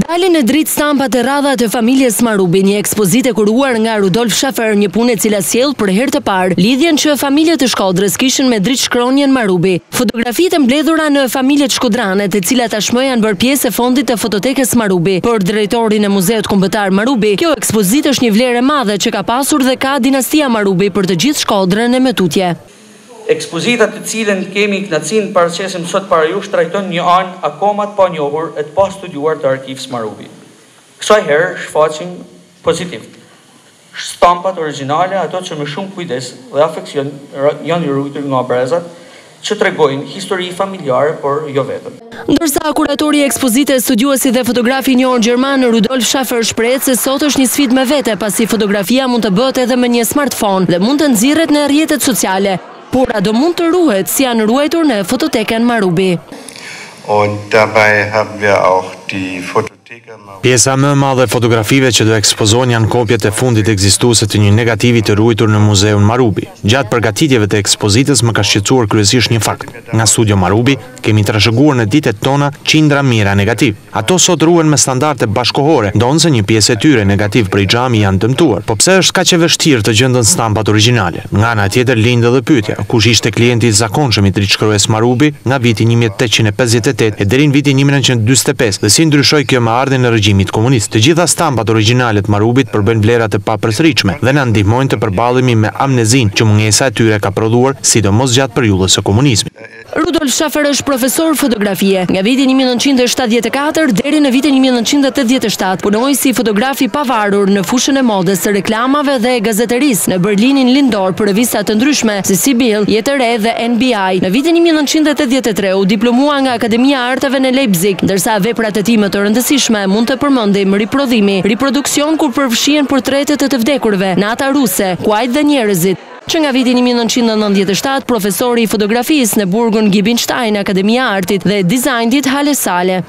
Dalin e dritë stampat e radhat e familjes Marubi, një ekspozitë e kuruar nga Rudolf Schaffer, një punë e cila sjell për herë të parë lidhjen që familjet e Shkodrës kishin me dritë shkronjën Marubi. Fotografitë e mbledhura në familjet shkodrane, të cilat tashmë janë bërë pjesë e fondit të fototekës Marubi. Për drejtorin e Muzeut Kombëtar Marubi, kjo ekspozitë është një vlerë e madhe që ka pasur dhe ka dinastia Marubi për të gjithë Shkodrën e me tutje. Ekspozitat të cilën kemi kënaqësinë paraqesim sot para jush trajton një anë akoma të panjohur e të pastudiuar të arkivës Marubi. Kësaj herë shfaqim pozitiv stampat origjinale, ato që me shumë kujdes dhe afeksion janë ruajtur nga brezat, që tregojnë histori familjare, por jo vetëm. Ndërsa kuratori i ekspozitës, studiuesi dhe fotografi i njohur gjerman Rudolf Schaffer shpreh se sot është një sfidë me vete, pasi fotografia mund të bëhet edhe me një smartphone dhe mund të nxirret në rrjetet sociale. Por do mund të ruhet si janë ruajtur në fototeken Marubi. Und dabei haben wir auch die Pjesa më e madhe e fotografive që do ekspozohen janë kopjet e fundit ekzistuese të një negativi të ruajtur në Muzeun Marubi. Gjatë përgatitjeve të ekspozitës më ka shqetësuar kryesisht një fakt. Nga studio Marubi kemi trashëguar në ditët tona qindra mijëra negativ. Ato sot ruhen me standarde bashkohore, ndonse një pjesë e tyre negativ prej xhami janë dëmtuar. Po pse është kaq e vështirë të gjenden stampat origjinale? Nga ana tjetër lind edhe pyetja, kush ishte klienti i zakonshëm i dritë Marubi nga viti 1858 e deri në vitin 1945 dhe si ndryshoi kjo me ardhin e regjimit komunist. Të gjitha stampat origjinale të Marubit përbën vlerat e papërsëritshme dhe na ndihmojnë të përballemi me amnezinë që mungesa e tyre ka prodhuar, sidomos gjatë periudhës së komunizmit. Rudolf Schaffer është profesor fotografie. Nga viti 1974 deri në vitin 1987 punoi si fotograf i pavarur në fushën e modës, së reklamave dhe gazeterisë në Berlinin lindor për revista të ndryshme si Sibyl, Jetë e Re dhe NBI. Në vitin 1983 u diplomua nga Akademia e Arteve në Leipzig, ndërsa veprat e tij më të rëndësishme mund të përmendim riprodhimi, riproduksion kur përfshihen portretet e të vdekurve, Nata ruse, Kuajt dhe njerëzit. Që nga viti 1997 profesori i fotografisë në burgun Gibenstein, Akademia e Artit dhe Dizajnit Hale Sale.